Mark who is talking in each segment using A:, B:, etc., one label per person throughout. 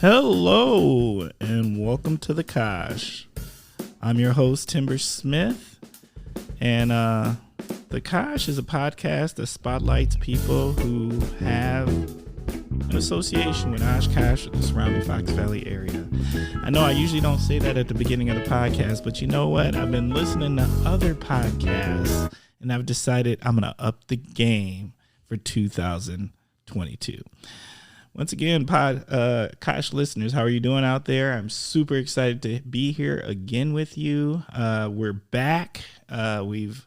A: Hello and welcome to the Kosh. I'm your host, Timber Smith, and the Kosh is a podcast that spotlights people who have an association with Oshkosh or the surrounding Fox Valley area. I know I usually don't say that at the beginning of the podcast, but you know what? I've been listening to other podcasts, and I've decided I'm going to up the game for 2022. Once again, Kosh listeners, how are you doing out there? I'm super excited to be here again with you. We're back. We've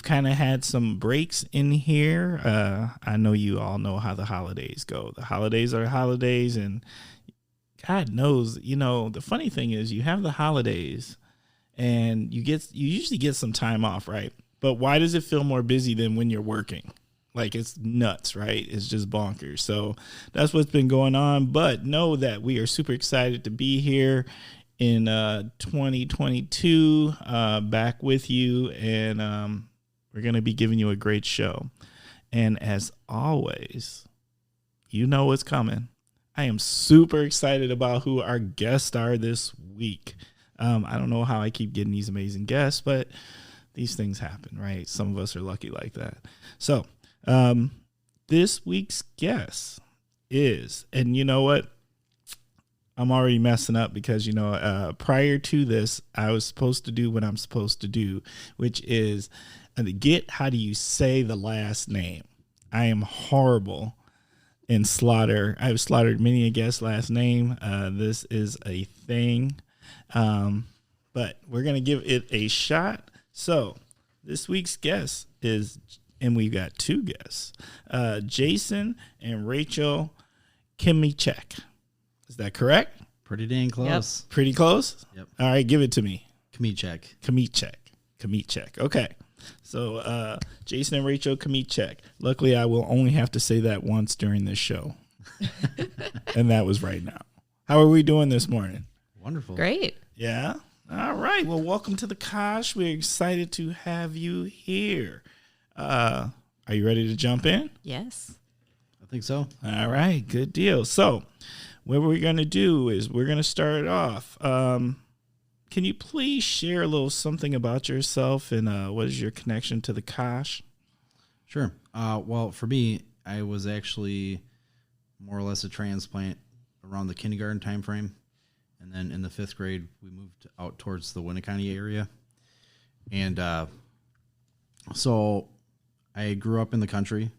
A: kind of had some breaks in here. I know you all know how the holidays go. The holidays are holidays, and God knows, the funny thing is you have the holidays, and you usually get some time off, right? But why does it feel more busy than when you're working? Like, it's nuts, right? It's just bonkers. So that's what's been going on. But know that we are super excited to be here in 2022, back with you. And we're going to be giving you a great show. And as always, you know what's coming. I am super excited about who our guests are this week. I don't know how I keep getting these amazing guests, but these things happen, right? Some of us are lucky like that. So this week's guest is, and you know what? I'm already messing up because, prior to this, I was supposed to do what I'm supposed to do, which is how do you say the last name? I am horrible in slaughter. I've slaughtered many a guest's last name. This is a thing, but we're going to give it a shot. So this week's guest is, and we've got two guests, Jason and Rachel Kmecheck. Is that correct?
B: Pretty dang close.
A: Yep. Pretty close?
B: Yep.
A: All right, give it to me.
B: Kmecheck.
A: Okay. So Jason and Rachel Kmecheck. Luckily, I will only have to say that once during this show. And that was right now. How are we doing this morning?
B: Wonderful.
C: Great.
A: Yeah? All right. Well, welcome to the Kosh. We're excited to have you here. Are you ready to jump in?
C: Yes.
B: I think so.
A: All right, good deal. So what we're going to do is we're going to start off. Can you please share a little something about yourself and what is your connection to the Kosh?
B: Sure. Well, for me, I was actually more or less a transplant around the kindergarten time frame. And then in the 5th grade, we moved out towards the Winneconne area. And so I grew up in the country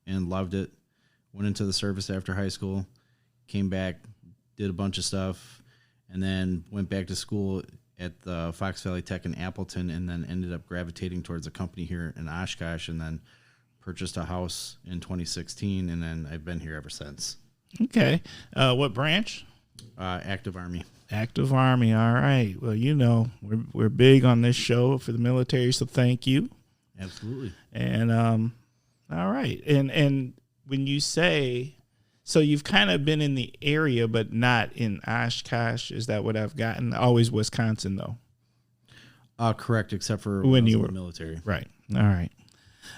B: and loved it. Went into the service after high school, came back, did a bunch of stuff, and then went back to school at the Fox Valley Tech in Appleton, and then ended up gravitating towards a company here in Oshkosh, and then purchased a house in 2016, and then I've been here ever since.
A: Okay. What branch?
B: Active Army.
A: Active Army. All right. Well, we're big on this show for the military, so thank you.
B: Absolutely.
A: And all right. And when you say, so you've kind of been in the area, but not in Oshkosh, is that what I've gotten? Always Wisconsin, though.
B: Correct, except for
A: when you were
B: in the military.
A: Right. All right.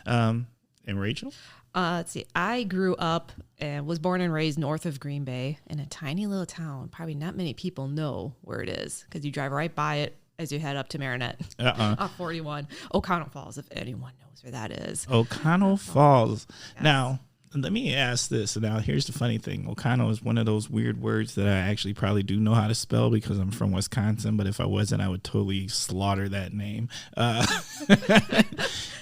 A: And Rachel?
C: Let's see. I grew up and was born and raised north of Green Bay in a tiny little town. Probably not many people know where it is because you drive right by it as you head up to Marinette. Off 41. O'Connell Falls, if anyone knows where that is.
A: O'Connell Falls.
C: Yes.
A: Now, let me ask this. Now, here's the funny thing. O'Connell is one of those weird words that I actually probably do know how to spell because I'm from Wisconsin, but if I wasn't, I would totally slaughter that name.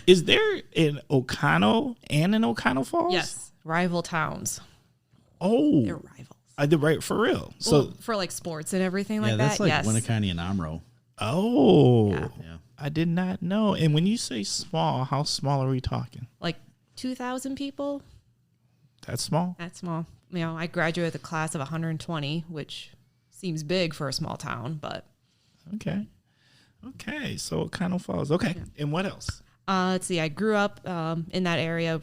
A: Is there an O'Connell and an O'Connell Falls?
C: Yes. Rival towns.
A: Oh.
C: They're rivals.
A: I did right for real. So
C: well, for like sports and everything like that.
B: Yeah, that's like
C: yes.
B: Winneconne and Omro.
A: Oh.
C: Yeah.
A: I did not know. And when you say small, how small are we talking?
C: Like 2,000 people.
A: That's small?
C: That's small. I graduated the class of 120, which seems big for a small town, but.
A: Okay. So O'Connell Falls. Okay. Yeah. And what else?
C: Let's see. I grew up in that area.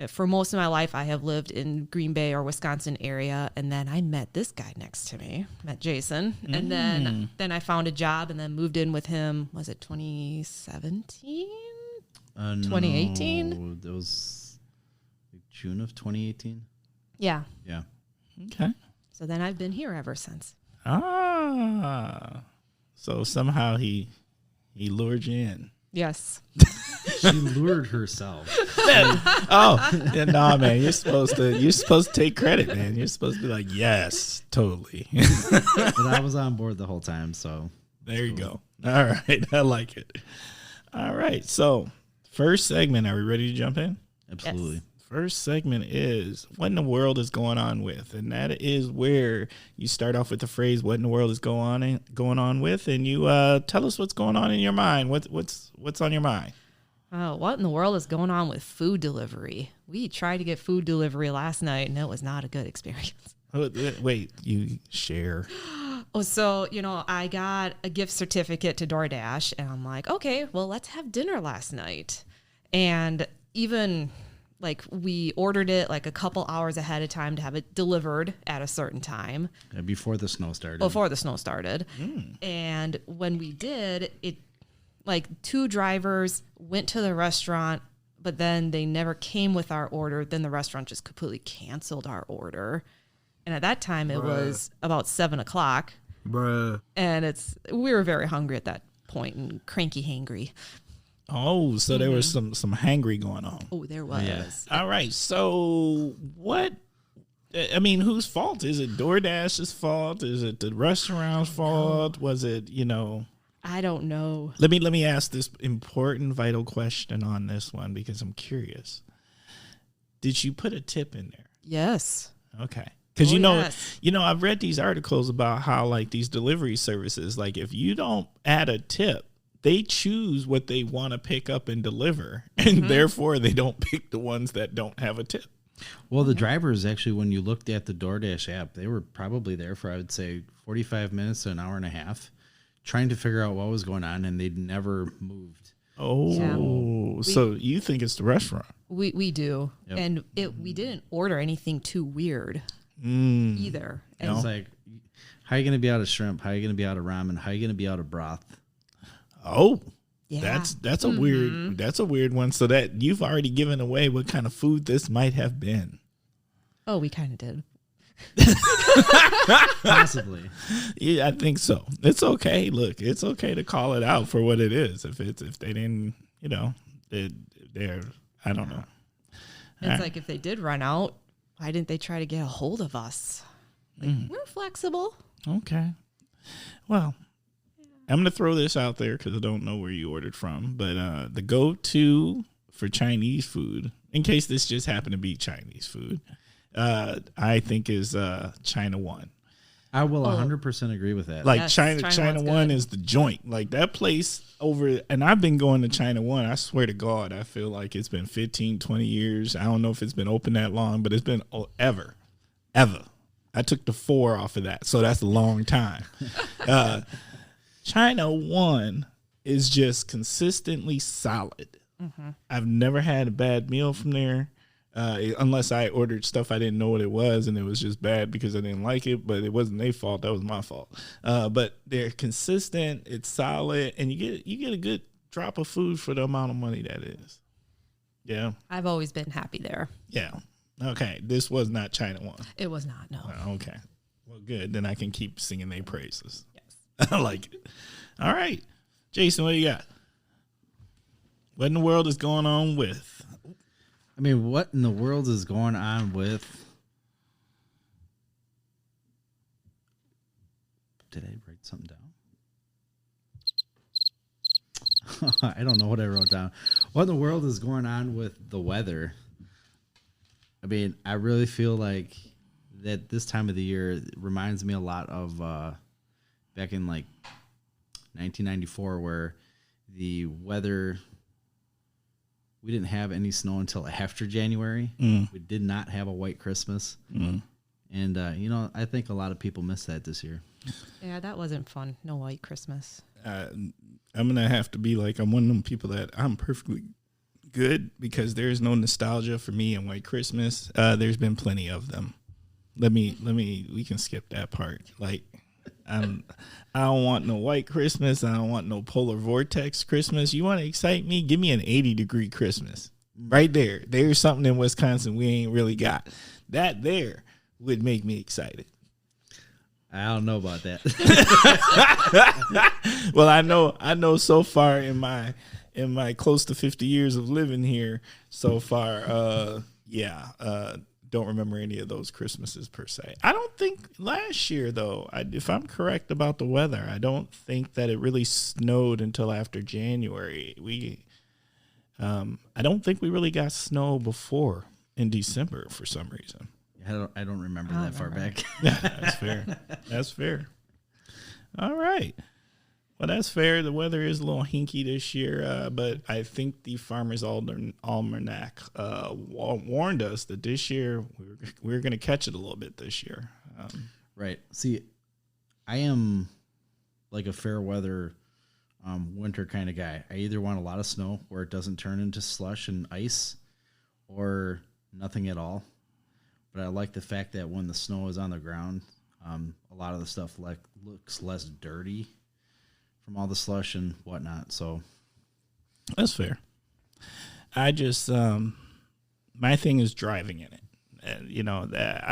C: For most of my life, I have lived in Green Bay or Wisconsin area, and then I met this guy next to me, met Jason, and then I found a job and then moved in with him. Was it 2017? 2018?
B: No, it was June of 2018.
C: Yeah.
B: Yeah.
A: Okay.
C: So then I've been here ever since.
A: Ah, so somehow he lured you in.
C: Yes.
B: She lured herself.
A: Oh, yeah, no, man, you're supposed to take credit, man. You're supposed to be like, yes, totally.
B: But I was on board the whole time, so
A: There you go. All right, I like it. All right, so first segment, are we ready to jump in?
B: absolutely.
C: Yes.
A: First segment is what in the world is going on with, and that is where you start off with the phrase "What in the world is going on with," and you tell us what's going on in your mind. What's on your mind?
C: What in the world is going on with food delivery? We tried to get food delivery last night, and it was not a good experience.
A: Wait, you share?
C: Oh, so, I got a gift certificate to DoorDash, and I'm like, okay, well, let's have dinner last night. And even like we ordered it like a couple hours ahead of time to have it delivered at a certain time.
B: Yeah, before the snow started.
C: And when we did it, like 2 drivers went to the restaurant, but then they never came with our order. Then the restaurant just completely canceled our order. And at that time it was about 7:00.
A: Bruh.
C: And we were very hungry at that point and cranky hangry.
A: Oh, so there was some hangry going on.
C: Oh, there was.
B: Yeah.
A: All right, so what? I mean, whose fault is it? DoorDash's fault? Is it the restaurant's fault? Was it
C: I don't know.
A: Let me ask this important, vital question on this one because I'm curious. Did you put a tip in there?
C: Yes.
A: Okay. Because
C: yes.
A: I've read these articles about how like these delivery services, like if you don't add a tip, they choose what they want to pick up and deliver, and therefore they don't pick the ones that don't have a tip.
B: Well, the drivers actually, when you looked at the DoorDash app, they were probably there for, I would say, 45 minutes to an hour and a half, trying to figure out what was going on, and they'd never moved.
A: Oh, so you think it's the restaurant?
C: We do.
B: Yep.
C: And we didn't order anything too weird either. And
B: It's like, how are you going to be out of shrimp? How are you going to be out of ramen? How are you going to be out of broth?
A: Oh,
C: yeah.
A: that's a weird one. So that you've already given away what kind of food this might have been.
C: Oh, we kind of did.
B: Possibly.
A: Yeah, I think so. It's okay. Look, it's okay to call it out for what it is. If they didn't, they're I don't know.
C: It's like if they did run out, why didn't they try to get a hold of us? Like, we're flexible.
A: Okay. Well, I'm going to throw this out there because I don't know where you ordered from, but the go-to for Chinese food, in case this just happened to be Chinese food, I think is China One.
B: I will 100% agree with that.
A: Like
C: Yes,
A: China
C: China
A: One
C: good.
A: is the joint. Like that place over, and I've been going to China One. I swear to God, I feel like it's been 15, 20 years. I don't know if it's been open that long, but it's been ever. I took the 4 off of that, so that's a long time. China One is just consistently solid. I've never had a bad meal from there, unless I ordered stuff I didn't know what it was, and it was just bad because I didn't like it. But it wasn't their fault; that was my fault. But they're consistent. It's solid, and you get a good drop of food for the amount of money that is. Yeah,
C: I've always been happy there.
A: yeah. Okay, this was not China One.
C: It was not, no.
A: Okay, well, good. Then I can keep singing their praises.
C: Yes.
A: I like it. All right, Jason, what do you got? What in the world is going on with?
B: I mean, what in the world is going on with... Did I write something down? I don't know what I wrote down. What in the world is going on with the weather? I mean, I really feel like that this time of the year reminds me a lot of back in like 1994, where the weather, we didn't have any snow until after January. We did not have a white Christmas. And, I think a lot of people miss that this year.
C: Yeah, that wasn't fun. No white Christmas.
A: I'm gonna have to be like, I'm one of them people that I'm perfectly good because there's no nostalgia for me in White Christmas. There's been plenty of them. We can skip that part. Like, I don't want no White Christmas. I don't want no polar vortex Christmas. You want to excite me? Give me an 80-degree Christmas right there. There's something in Wisconsin we ain't really got. That there would make me excited.
B: I don't know about that.
A: Well, I know so far in my close to 50 years of living here so far, don't remember any of those Christmases per se. I don't think last year though, if I'm correct about the weather, I don't think that it really snowed until after January. I don't think we really got snow before in December for some reason.
B: I don't remember that far back.
A: That's fair. That's fair. All right. Well, that's fair. The weather is a little hinky this year, but I think the Farmer's Almanac warned us that this year we're going to catch it a little bit this year.
B: Right. See, I am like a fair weather winter kind of guy. I either want a lot of snow where it doesn't turn into slush and ice or nothing at all. But I like the fact that when the snow is on the ground, a lot of the stuff looks less dirty from all the slush and whatnot. So
A: that's fair. I just my thing is driving in it. And, you know, that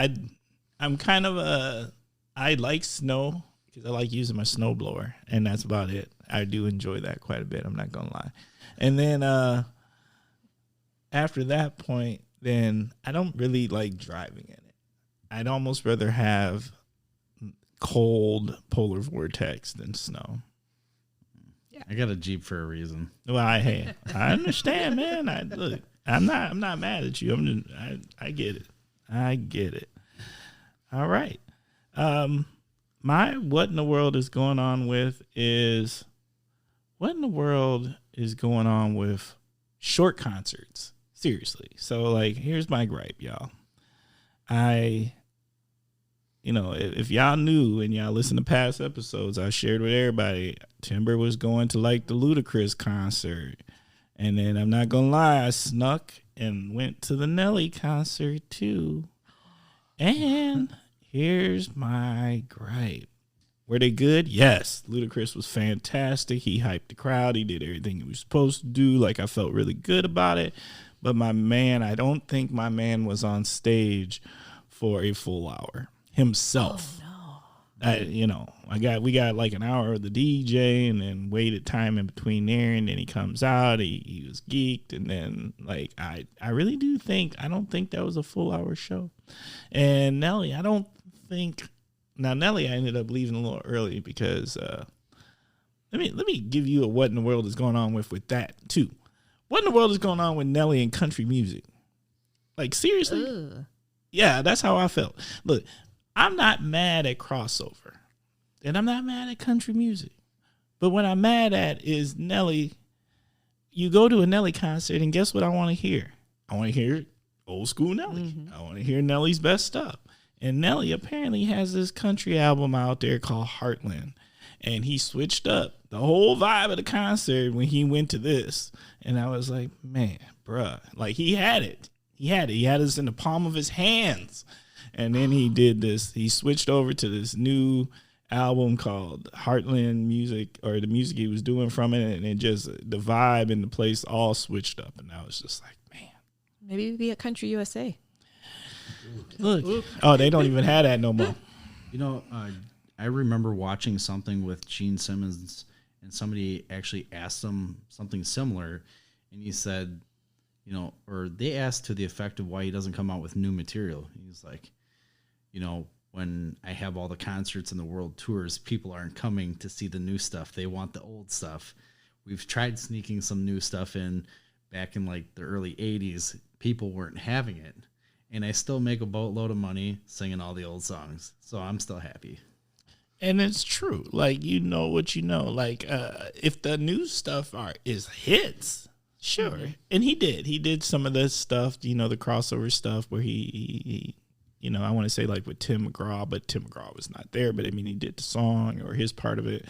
A: I'm kind of I like snow because I like using my snow blower, and that's about it. I do enjoy that quite a bit. I'm not gonna lie. And then after that point, then I don't really like driving in it. I'd almost rather have cold polar vortex than snow.
B: Yeah, I got a Jeep for a reason.
A: Well, I understand, man. I'm not mad at you. I get it. I get it. All right. My what in the world is going on with short concerts. Seriously. So, like, here's my gripe, y'all. If y'all knew and y'all listened to past episodes, I shared with everybody, Timber was going to, like, the Ludacris concert. And then, I'm not going to lie, I snuck and went to the Nelly concert, too. And here's my gripe. Were they good? Yes. Ludacris was fantastic. He hyped the crowd. He did everything he was supposed to do. Like, I felt really good about it. But I don't think my man was on stage for a full hour himself.
C: Oh, no.
A: We got like an hour of the DJ and then waited time in between there. And then he comes out, he was geeked. And then like, I really I don't think that was a full hour show. And Nelly, Nelly, I ended up leaving a little early because, let me give you a what in the world is going on with that too. What in the world is going on with Nelly and country music? Like, seriously?
C: Ugh.
A: Yeah, that's how I felt. Look, I'm not mad at crossover, and I'm not mad at country music. But what I'm mad at is Nelly. You go to a Nelly concert, and guess what I want to hear? I want to hear old school Nelly. Mm-hmm. I want to hear Nelly's best stuff. And Nelly apparently has this country album out there called Heartland. And he switched up the whole vibe of the concert when he went to this. And I was like, man, bruh. Like, he had it. He had us in the palm of his hands. And then he did this. He switched over to this new album called Heartland Music, or the music he was doing from it. And it just, the vibe and the place all switched up. And I was just like, man.
C: Maybe be at Country USA.
A: Look. Oh, they don't even have that no more.
B: You know, I remember watching something with Gene Simmons, and somebody actually asked him something similar, and he said, or they asked to the effect of why he doesn't come out with new material. He's like, when I have all the concerts and the world tours, people aren't coming to see the new stuff. They want the old stuff. We've tried sneaking some new stuff in back in like the early 80s. People weren't having it. And I still make a boatload of money singing all the old songs. So I'm still happy.
A: And it's true. Like, you know what you know. Like, if the new stuff is hits, sure. Mm-hmm. And he did some of this stuff, the crossover stuff where he I want to say like with Tim McGraw, but Tim McGraw was not there. But I mean, he did the song or his part of it.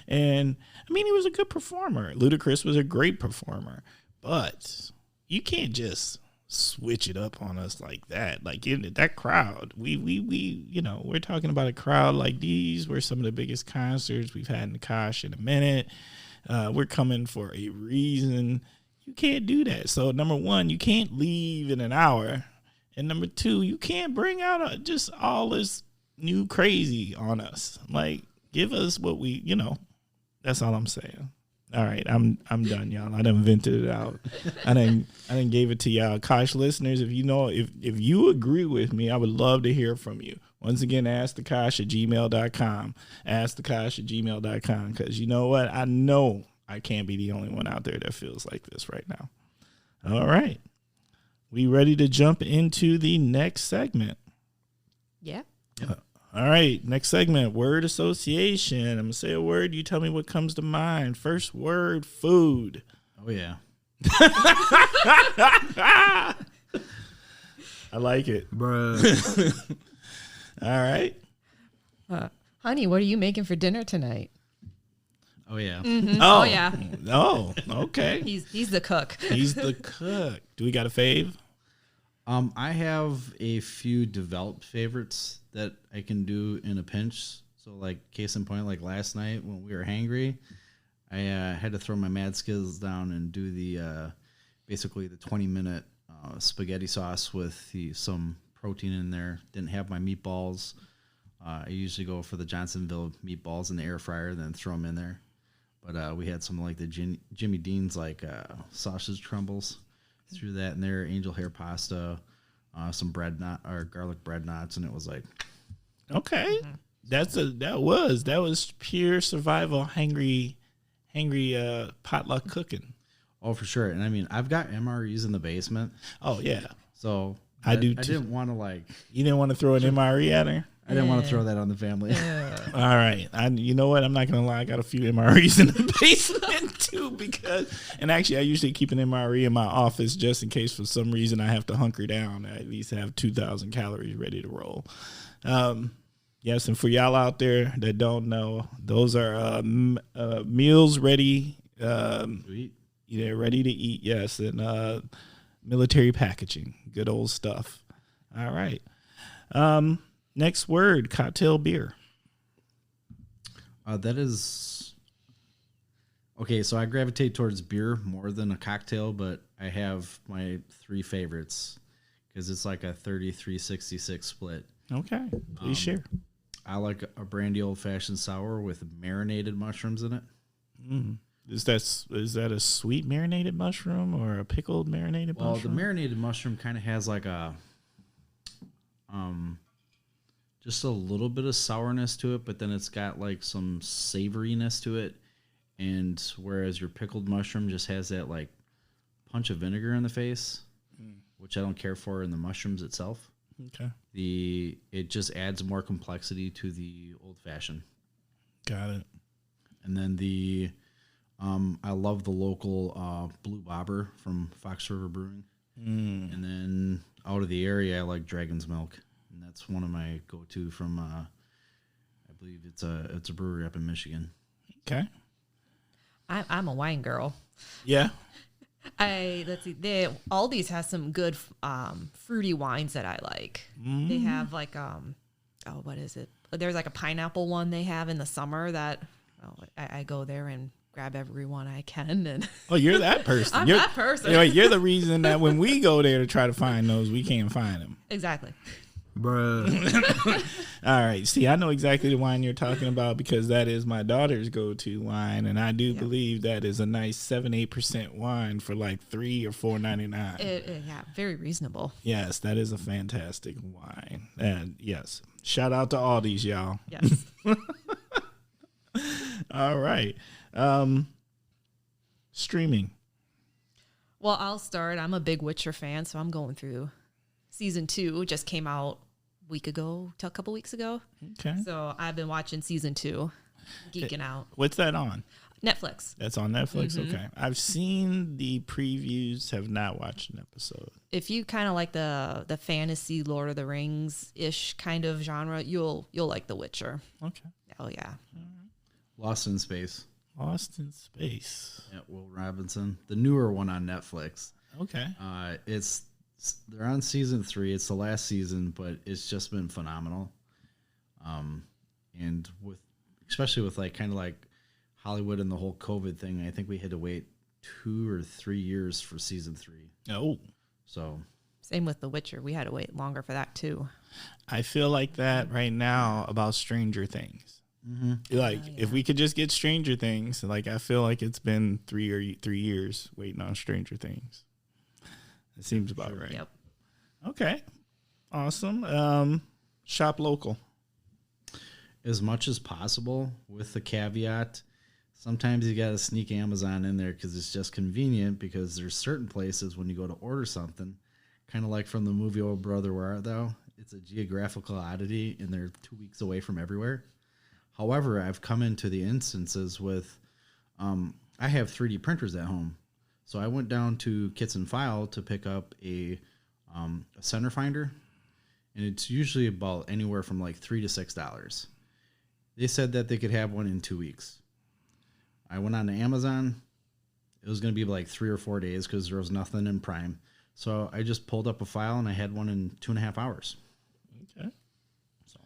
A: And I mean, he was a good performer. Ludacris was a great performer. But you can't just switch it up on us like that. Like, in that crowd, we're talking about a crowd like these were some of the biggest concerts we've had in the Kosh in a minute. We're coming for a reason. You can't do that. So number one, you can't leave in an hour, and number two, you can't bring out just all this new crazy on us. Like, give us what we, that's all I'm saying. All right, I'm done, y'all. I done vented it out. I done gave it to y'all. Kosh listeners, if you agree with me, I would love to hear from you. Once again, askthekosh@gmail.com. Askthekosh@gmail.com. Because you know what? I know I can't be the only one out there that feels like this right now. All right. We ready to jump into the next segment?
C: Yeah.
A: All right, next segment, word association. I'm going to say a word. You tell me what comes to mind. First word, food.
B: Oh, yeah.
A: I like it.
B: Bruh.
A: All right.
C: Honey, what are you making for dinner tonight?
B: Oh, yeah.
C: Mm-hmm.
A: Oh,
C: yeah.
A: Oh, okay.
C: He's the cook.
A: He's the cook. Do we got a fave?
B: I have a few developed favorites that I can do in a pinch. So, like, case in point, like last night when we were hangry, I had to throw my mad skills down and do the basically the 20-minute spaghetti sauce with some protein in there. Didn't have my meatballs. I usually go for the Johnsonville meatballs in the air fryer, then throw them in there. But we had some like the Jimmy Dean's like sausage crumbles. Threw that in there, angel hair pasta, some garlic bread knots, and it was like,
A: okay, that was pure survival, hangry potluck cooking.
B: oh, for sure. And I mean, I've got MREs in the basement.
A: Oh yeah,
B: So
A: I do.
B: I didn't want to
A: You didn't want to throw an MRE at her.
B: I didn't want to throw that on the family.
A: All right. You know what? I'm not going to lie. I got a few MREs in the basement too and actually I usually keep an MRE in my office just in case for some reason I have to hunker down. I at least have 2,000 calories ready to roll. Yes. And for y'all out there that don't know, those are meals ready.
B: Sweet.
A: They're ready to eat. Yes. And military packaging. Good old stuff. All right. Next word, cocktail beer.
B: That is okay. So I gravitate towards beer more than a cocktail, but I have my three favorites because it's like a 33-66 split.
A: Okay, please share.
B: I like a brandy old fashioned sour with marinated mushrooms in it.
A: Mm. Is that a sweet marinated mushroom or a pickled marinated
B: Well,
A: mushroom?
B: the marinated mushroom kind of has like a just a little bit of sourness to it, but then it's got like some savoriness to it. And whereas your pickled mushroom just has that like punch of vinegar in the face, which I don't care for in the mushrooms itself.
A: Okay,
B: it just adds more complexity to the old fashioned.
A: got it.
B: And then I love the local Blue Bobber from Fox River Brewing. And then out of the area, I like Dragon's Milk. And that's one of my go-to from, I believe it's a brewery up in Michigan.
A: Okay.
C: I'm a wine girl.
A: Yeah.
C: Let's see. Aldi's has some good fruity wines that I like. They have like what is it? There's like a pineapple one they have in the summer that I go there and grab every one I can. And
A: Oh, you're that person.
C: I'm that person.
A: You're the reason that when we go there to try to find those, we can't find them.
C: Exactly.
B: Bruh.
A: All right. See, I know exactly the wine you're talking about because that is my daughter's go-to wine, and I do believe that is a nice 7-8% wine for like $3 or $4.99.
C: Yeah, very reasonable.
A: Yes, that is a fantastic wine, and yes, shout out to Aldi's, y'all.
C: Yes.
A: All right. Streaming.
C: Well, I'll start. I'm a big Witcher fan, so I'm going through season 2. Just came out a couple weeks ago.
A: Okay.
C: So I've been watching season 2, geeking out.
A: What's that on?
C: Netflix.
A: That's on Netflix? Okay. I've seen the previews, have not watched an episode.
C: If you kind of like the fantasy Lord of the Rings-ish kind of genre, you'll like The Witcher.
A: Okay.
C: Oh, yeah.
B: Lost in Space.
A: Lost in Space.
B: Yeah, Will Robinson. The newer one on Netflix.
A: Okay.
B: They're on season 3. It's the last season, but it's just been phenomenal. And especially with like kind of like Hollywood and the whole COVID thing, I think we had to wait 2 or 3 years for season 3.
A: Oh.
B: So
C: Same with The Witcher. We had to wait longer for that too.
A: I feel like that right now about Stranger Things. Like if we could just get Stranger Things, like I feel like it's been 3 years waiting on Stranger Things. It seems about right.
C: Yep.
A: Okay. Awesome. Shop local.
B: As much as possible, with the caveat, sometimes you got to sneak Amazon in there because it's just convenient, because there's certain places when you go to order something, kind of like from the movie Oh Brother, Where Art Thou? It's a geographical oddity and they're 2 weeks away from everywhere. However, I've come into the instances with, I have 3D printers at home. So I went down to Kits and File to pick up a center finder, and it's usually about anywhere from like $3 to $6. They said that they could have one in 2 weeks. I went on to Amazon. It was going to be like 3 or 4 days because there was nothing in Prime. So I just pulled up a file and I had one in 2.5 hours.
A: Okay. So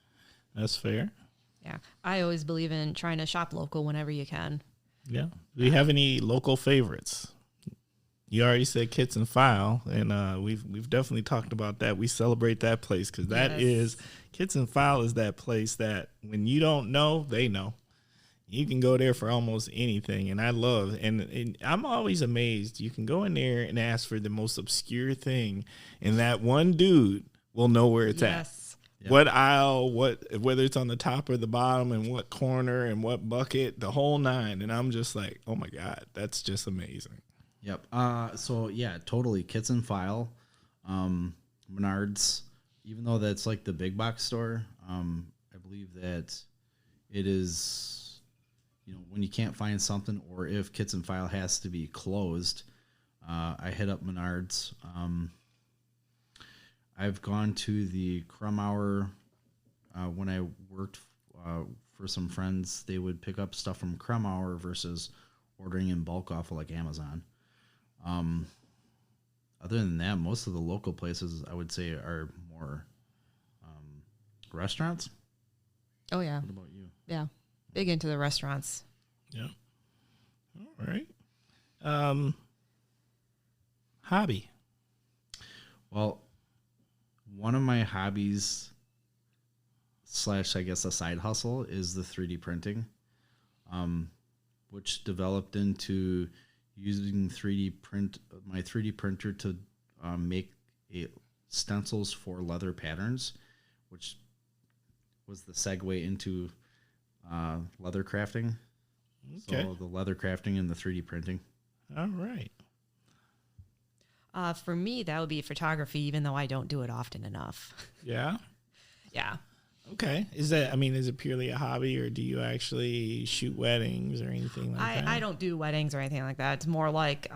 A: that's fair.
C: Yeah. I always believe in trying to shop local whenever you can.
A: Yeah. Do you have any local favorites? You already said Kits and File, and we've definitely talked about that. We celebrate that place because that is Kits and File is that place that when you don't know, they know. You can go there for almost anything, and I love, and I'm always amazed. You can go in there and ask for the most obscure thing, and that one dude will know where it's at. Yep. What aisle, whether it's on the top or the bottom, and what corner and what bucket, the whole nine. And I'm just like, oh my God, that's just amazing.
B: Yep. So yeah, totally. Kits and File, Menards, even though that's like the big box store, I believe that it is, when you can't find something, or if Kits and File has to be closed, I hit up Menards. I've gone to the Crumb Hour when I worked for some friends. They would pick up stuff from Crumb Hour versus ordering in bulk off of like Amazon. Other than that, most of the local places I would say are more restaurants.
C: Oh yeah.
B: What about you?
C: Yeah. Big into the restaurants.
A: Yeah. All right. Hobby.
B: Well, one of my hobbies / I guess a side hustle is the 3D printing, which developed into using my 3D printer to make stencils for leather patterns, which was the segue into leather crafting. Okay. So the leather crafting and the 3D printing.
A: All right.
C: For me, that would be photography, even though I don't do it often enough.
A: Yeah.
C: Yeah.
A: Okay. Is it purely a hobby, or do you actually shoot weddings or anything like that?
C: I don't do weddings or anything like that. It's more like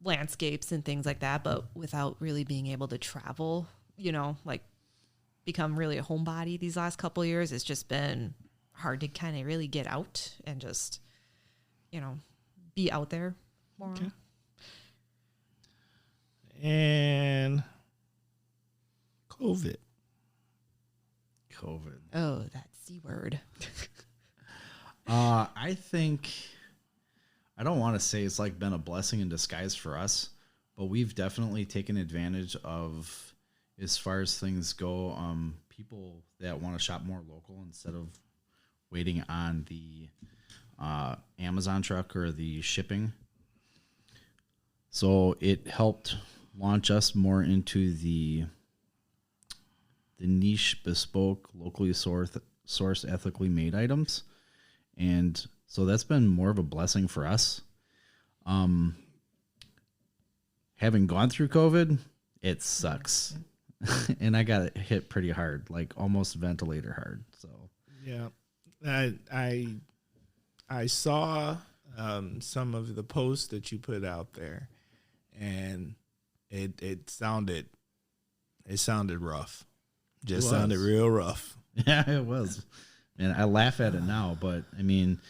C: landscapes and things like that, but without really being able to travel, like become really a homebody these last couple of years. It's just been hard to kind of really get out and just, be out there more.
A: Okay. And COVID.
C: Oh, that C word.
B: I think, I don't want to say it's like been a blessing in disguise for us, but we've definitely taken advantage of, as far as things go, people that want to shop more local instead of waiting on the Amazon truck or the shipping. So it helped launch us more into the niche, bespoke, locally sourced, ethically made items. And so that's been more of a blessing for us. Having gone through COVID, it sucks. And I got hit pretty hard, like almost ventilator hard. So
A: yeah, I saw some of the posts that you put out there, and it sounded rough. Just sounded real rough.
B: Yeah, it was. And I laugh at it now, but I mean,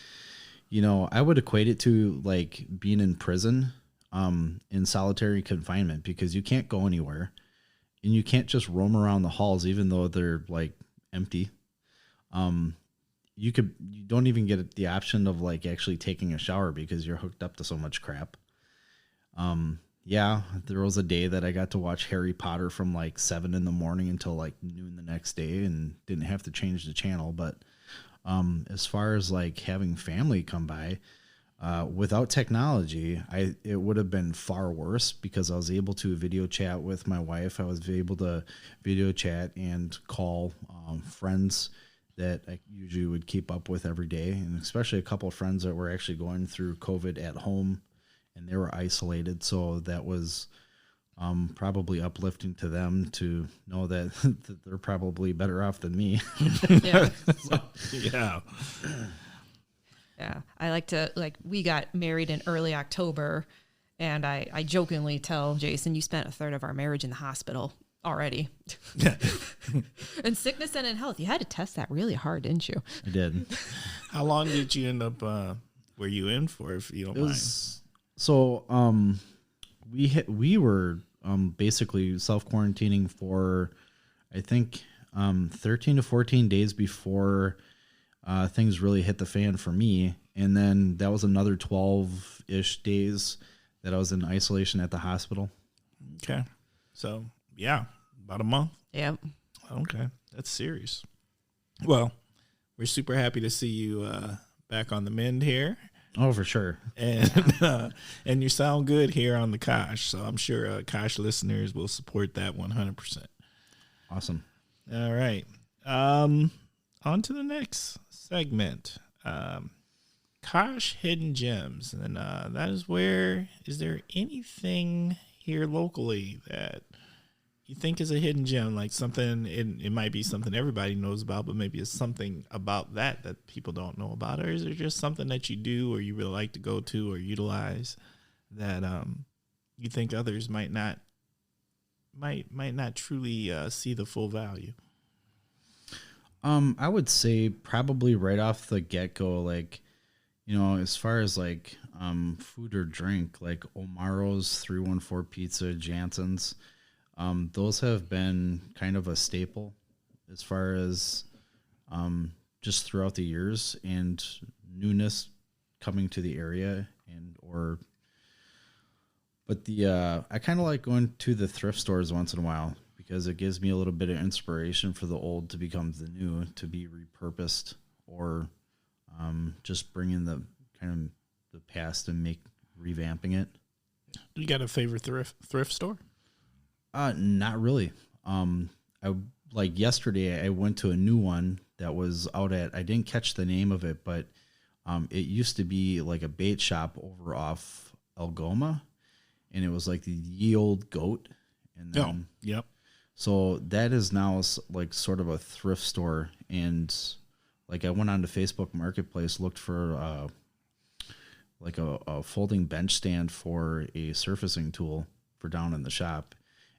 B: I would equate it to like being in prison, in solitary confinement, because you can't go anywhere and you can't just roam around the halls, even though they're like empty. You don't even get the option of like actually taking a shower because you're hooked up to so much crap. Yeah, there was a day that I got to watch Harry Potter from like 7 in the morning until like noon the next day and didn't have to change the channel. But as far as like having family come by, without technology, it would have been far worse because I was able to video chat with my wife. I was able to video chat and call friends that I usually would keep up with every day, and especially a couple of friends that were actually going through COVID at home and they were isolated. So that was probably uplifting to them to know that, that they're probably better off than me.
C: Yeah.
A: Yeah.
C: Yeah. I we got married in early October, and I jokingly tell Jason, you spent a third of our marriage in the hospital already. In sickness and in health. You had to test that really hard, didn't you?
B: I did.
A: How long did you end up, were you in for, if you don't mind?
B: So we were basically self-quarantining for, I think, 13 to 14 days before things really hit the fan for me. And then that was another 12-ish days that I was in isolation at the hospital.
A: Okay. So, yeah, about a month.
C: Yep.
A: Okay. That's serious. Well, we're super happy to see you back on the mend here.
B: Oh, for sure.
A: And and you sound good here on the Kosh. So I'm sure Kosh listeners will support that 100%.
B: Awesome.
A: All right. On to the next segment. Kosh Hidden Gems. And that is where, is there anything here locally that you think is a hidden gem? Like something, it might be something everybody knows about, but maybe it's something about that people don't know about. Or is it just something that you do or you really like to go to or utilize that you think others might not truly see the full value?
B: I would say probably right off the get-go, like, you know, as far as like food or drink, like Omaro's, 314 Pizza, Jansen's, those have been kind of a staple as far as just throughout the years, and newness coming to the area, but I kind of like going to the thrift stores once in a while because it gives me a little bit of inspiration for the old to become the new, to be repurposed, or just bring in the kind of the past and revamping it.
A: You got a favorite thrift store?
B: Not really. Like yesterday I went to a new one that was out at, I didn't catch the name of it, but it used to be like a bait shop over off Algoma, and it was like the Ye Old Goat. And then,
A: yep.
B: So that is now like sort of a thrift store. And like I went on to Facebook Marketplace, looked for like a folding bench stand for a surfacing tool for down in the shop.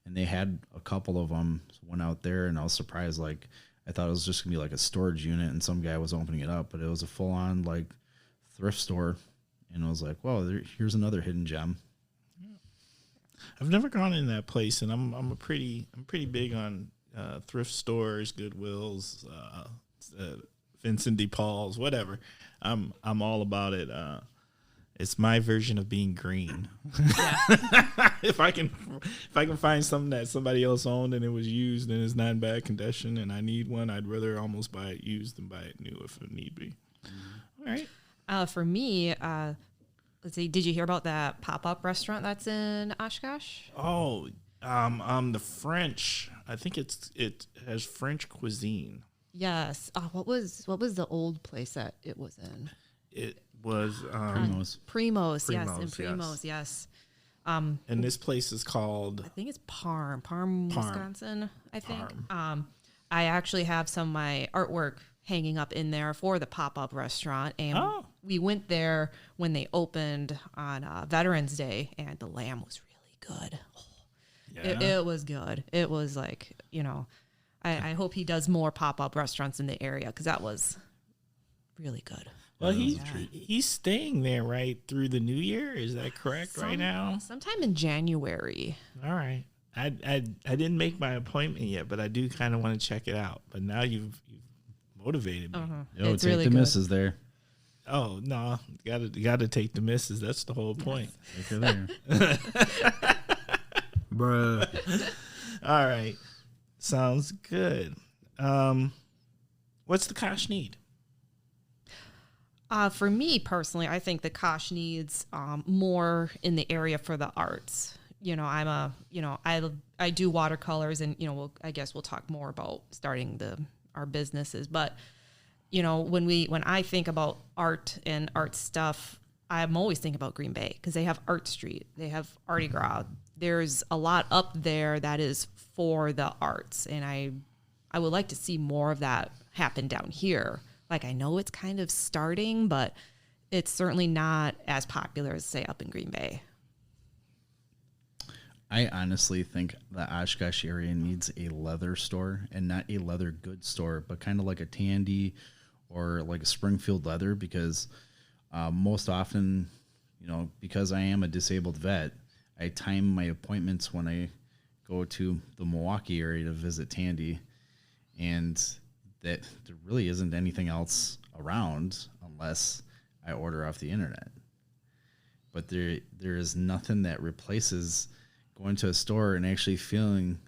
B: And they had a couple of them. Went out there and I was surprised. Like I thought it was just gonna be like a storage unit and some guy was opening it up, but it was a full on like thrift store. And I was like, whoa, here's another hidden gem.
A: I've never gone in that place, and I'm pretty big on thrift stores, Goodwills, Vincent de Paul's, whatever. I'm all about it. It's my version of being green. If I can find something that somebody else owned and it was used and it's not in bad condition and I need one, I'd rather almost buy it used than buy it new if it need be. Mm-hmm. All right.
C: For me, let's see. Did you hear about that pop-up restaurant that's in Oshkosh?
A: Oh, the French. I think it has French cuisine.
C: Yes. What was the old place that it was in?
A: It was
C: Primos. Yes, in Primos. Yes.
A: And this place is called,
C: I think it's Parm, Wisconsin. I think. I actually have some of my artwork hanging up in there for the pop-up restaurant, and we went there when they opened on Veterans Day, and the lamb was really good. It was good. It was like, you know, I hope he does more pop-up restaurants in the area because that was really good.
A: Well, he's staying there right through the new year. Is that correct right now?
C: Sometime in January.
A: All right. I didn't make my appointment yet, but I do kind of want to check it out. But now you've motivated me.
B: Yo, it's take really the misses there.
A: Oh no, got to take the misses. That's the whole point.
B: If you're there.
A: Bruh. All right. Sounds good. What's the Kosh need?
C: For me personally, I think the Kosh needs more in the area for the arts. I do watercolors, and I guess we'll talk more about starting our businesses. But when I think about art and art stuff, I'm always thinking about Green Bay because they have Art Street, they have Artie Gras. There's a lot up there that is for the arts, and I would like to see more of that happen down here. Like, I know it's kind of starting, but it's certainly not as popular as, say, up in Green Bay.
B: I honestly think the Oshkosh area needs a leather store, and not a leather goods store, but kind of like a Tandy or like a Springfield Leather, because most often, because I am a disabled vet, I time my appointments when I go to the Milwaukee area to visit Tandy, and that there really isn't anything else around unless I order off the internet. But there is nothing that replaces going to a store and actually feeling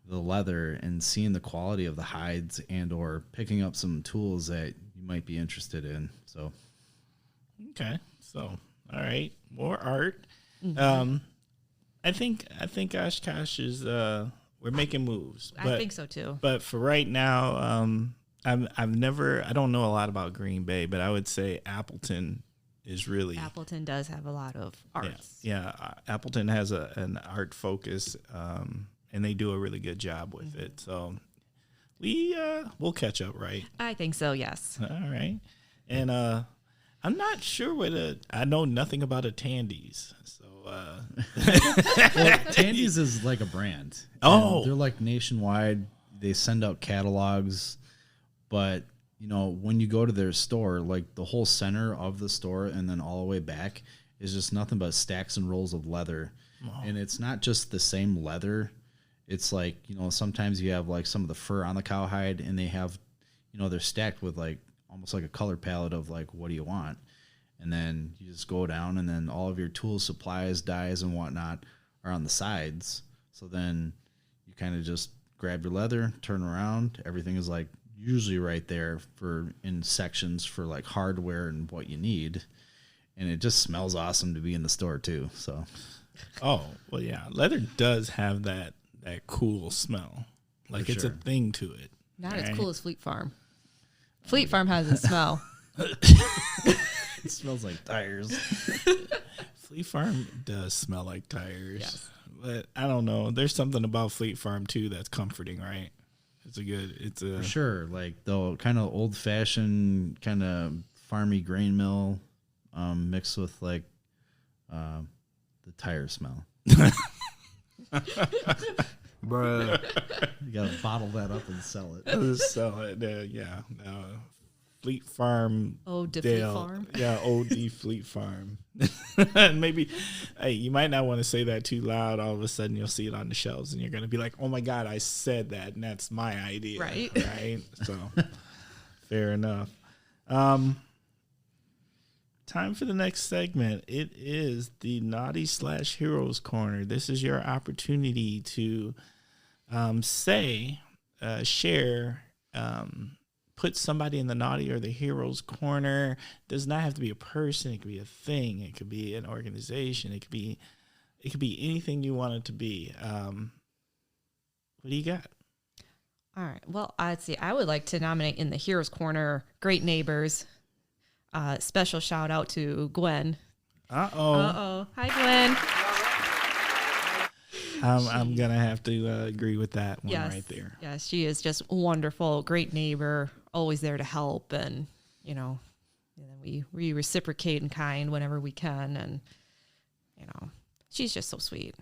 B: the leather and seeing the quality of the hides, and or picking up some tools that you might be interested in. So,
A: okay. So, all right, more art. Mm-hmm. I think Oshkosh is we're making moves.
C: I think so too.
A: But for right now, I don't know a lot about Green Bay, but I would say Appleton does have a lot of arts. Yeah, Appleton has an art focus, and they do a really good job with it. So we'll catch up, right?
C: I think so, yes.
A: All right. And I'm not sure I know nothing about a Tandy's. So
B: Tandy's is like a brand.
A: Oh,
B: they're like nationwide. They send out catalogs, but when you go to their store, like the whole center of the store and then all the way back is just nothing but stacks and rolls of leather. Oh. And it's not just the same leather. It's like, sometimes you have like some of the fur on the cowhide, and they have, they're stacked with like almost like a color palette of like, what do you want? And then you just go down, and then all of your tools, supplies, dyes, and whatnot are on the sides. So then you kind of just grab your leather, turn around. Everything is like usually right there in sections for like hardware and what you need. And it just smells awesome to be in the store too. So,
A: oh, well, yeah. Leather does have that cool smell. Like, it's a thing to it.
C: Not as cool as Fleet Farm. Fleet Farm has a smell.
B: It smells like tires.
A: Fleet Farm does smell like tires.
C: Yes.
A: But I don't know. There's something about Fleet Farm too that's comforting, right? For
B: sure. Like the kind of old fashioned kind of farmy grain mill, mixed with like the tire smell.
A: Bruh.
B: You gotta bottle that up and sell it.
A: Sell it. Yeah. Fleet Farm.
C: Old Fleet Farm.
A: Yeah, OD Fleet Farm. Maybe, hey, you might not want to say that too loud. All of a sudden, you'll see it on the shelves, and you're going to be like, "Oh my God, I said that, and that's my idea."
C: Right.
A: Right. So, fair enough. Time for the next segment. It is the Naughty/Heroes Corner. This is your opportunity to share. Put somebody in the naughty or the hero's corner. It does not have to be a person. It could be a thing. It could be an organization. It could be anything you want it to be. What do you got?
C: All right. Well, I'd say I would like to nominate in the hero's corner, Great Neighbors. Special shout out to Gwen.
A: Uh-oh.
C: Hi, Gwen.
A: I'm going to have to agree with that one right there.
C: Yes, she is just wonderful, great neighbor, always there to help. And, we reciprocate in kind whenever we can. And, she's just so sweet.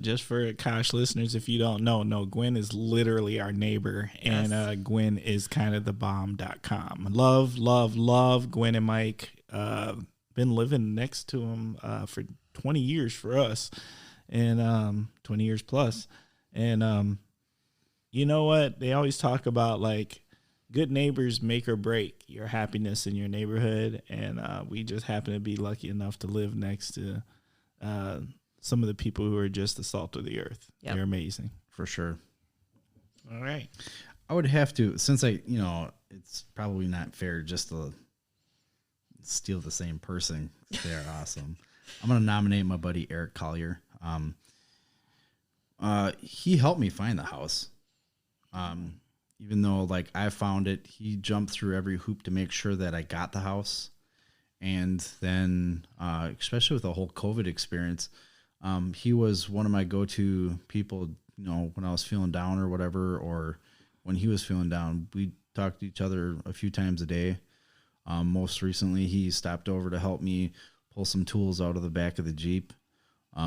A: Just for Kosh listeners, if you don't know, Gwen is literally our neighbor. Yes. And Gwen is kind of the bomb.com. Love Gwen and Mike. Been living next to him for 20 years for us. And 20 years plus. And you know what? They always talk about like good neighbors make or break your happiness in your neighborhood. And we just happen to be lucky enough to live next to some of the people who are just the salt of the earth.
C: Yep.
A: They're amazing.
B: For sure.
A: All right.
B: I would have to, since it's probably not fair just to steal the same person. They're awesome. I'm going to nominate my buddy Eric Collier. He helped me find the house. Even though like I found it, he jumped through every hoop to make sure that I got the house. And then, especially with the whole COVID experience, he was one of my go-to people, when I was feeling down or whatever, or when he was feeling down. We talked to each other a few times a day. Most recently, he stopped over to help me pull some tools out of the back of the Jeep. He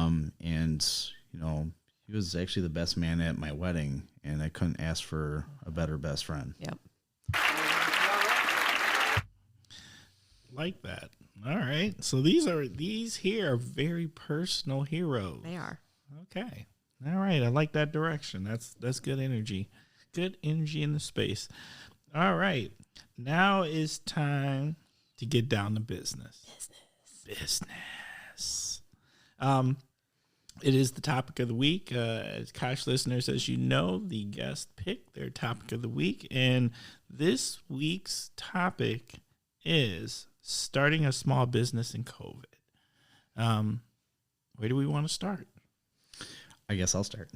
B: was actually the best man at my wedding, and I couldn't ask for a better best friend.
C: Yep.
A: Like that. All right. So these here are very personal heroes.
C: They are.
A: Okay. All right. I like that direction. That's good energy. Good energy in the space. All right. Now is time to get down to business. Business. It is the topic of the week. As Kosh listeners, as you know, the guest picked their topic of the week. And this week's topic is starting a small business in COVID. Where do we want to start?
B: I guess I'll start.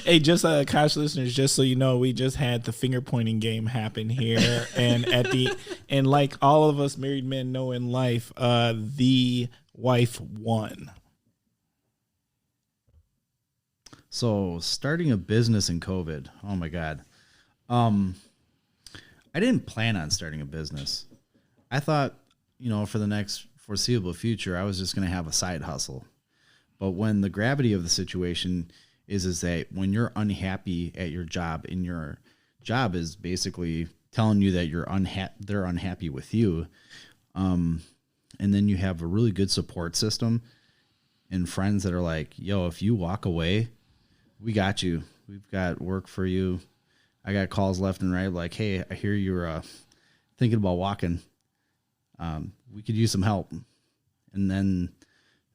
A: Hey, just Kosh listeners, just so you know, we just had the finger pointing game happen here, and and like all of us married men know in life, the wife won.
B: So starting a business in COVID. Oh my God. I didn't plan on starting a business. I thought, for the next foreseeable future, I was just going to have a side hustle. But when the gravity of the situation is that when you're unhappy at your job and your job is basically telling you that they're unhappy with you, and then you have a really good support system and friends that are like, yo, if you walk away, we got you. We've got work for you. I got calls left and right like, hey, I hear you're thinking about walking. We could use some help. And then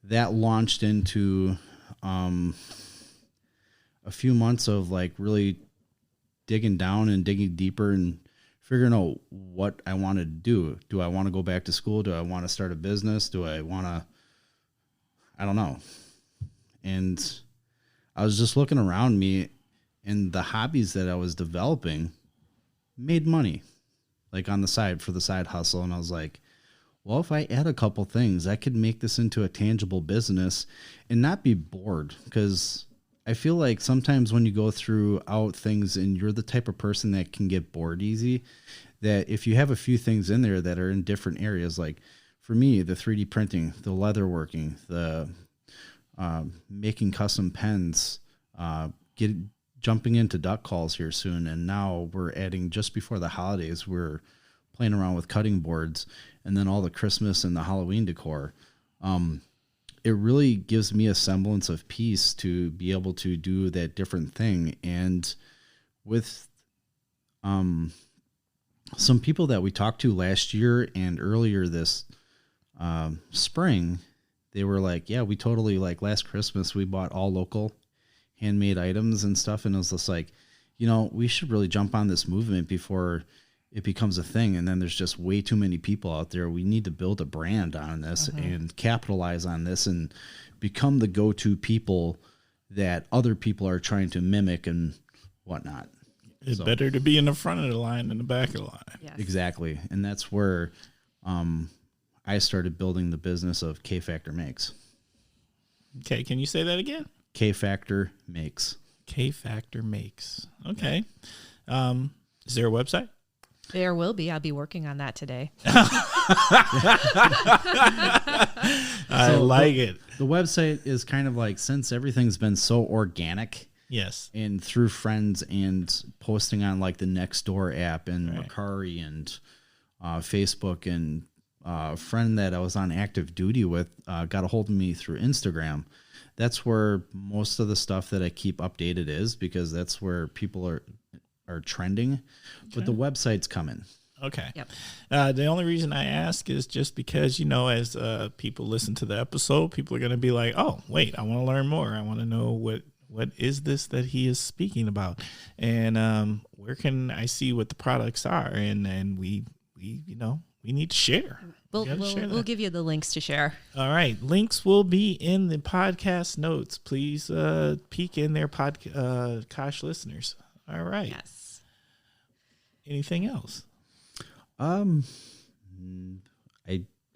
B: that launched into a few months of like really digging down and digging deeper and figuring out what I wanted to do. Do I want to go back to school? Do I want to start a business? Do I want to, I don't know. And I was just looking around me, and the hobbies that I was developing made money, like on the side for the side hustle. And I was like, well, if I add a couple things, I could make this into a tangible business and not be bored. Because I feel like sometimes when you go throughout things and you're the type of person that can get bored easy, that if you have a few things in there that are in different areas, like for me, the 3D printing, the leather working, the making custom pens, jumping into duck calls here soon. And now we're adding, just before the holidays, we're playing around with cutting boards, and then all the Christmas and the Halloween decor. It really gives me a semblance of peace to be able to do that different thing. And with some people that we talked to last year and earlier this spring, they were like, yeah, we totally, like last Christmas, we bought all local handmade items and stuff. And it was just like, we should really jump on this movement before it becomes a thing. And then there's just way too many people out there. We need to build a brand on this and capitalize on this and become the go-to people that other people are trying to mimic and whatnot.
A: It's better to be in the front of the line than the back of the line.
C: Yes.
B: Exactly. And that's where I started building the business of K Factor Makes.
A: Okay, can you say that again?
B: K Factor Makes.
A: K Factor Makes. Okay. Is there a website?
C: There will be. I'll be working on that today.
A: I like it.
B: The website is kind of like, since everything's been so organic,
A: Yes.
B: and through friends and posting on like the Nextdoor app and
A: Right.
B: Mercari and Facebook, and a friend that I was on active duty with got a hold of me through Instagram. That's where most of the stuff that I keep updated is, because that's where people are trending. But the website's coming.
A: Okay.
C: Yep.
A: The only reason I ask is just because, you know, as people listen to the episode, people are going to be like, oh, wait, I want to learn more. I want to know what is this that he is speaking about, and where can I see what the products are, and we you know, we need to share.
C: We'll give you the links to share.
A: All right, links will be in the podcast notes. Please peek in there, Kosh listeners. All right.
C: Yes.
A: Anything else?
B: I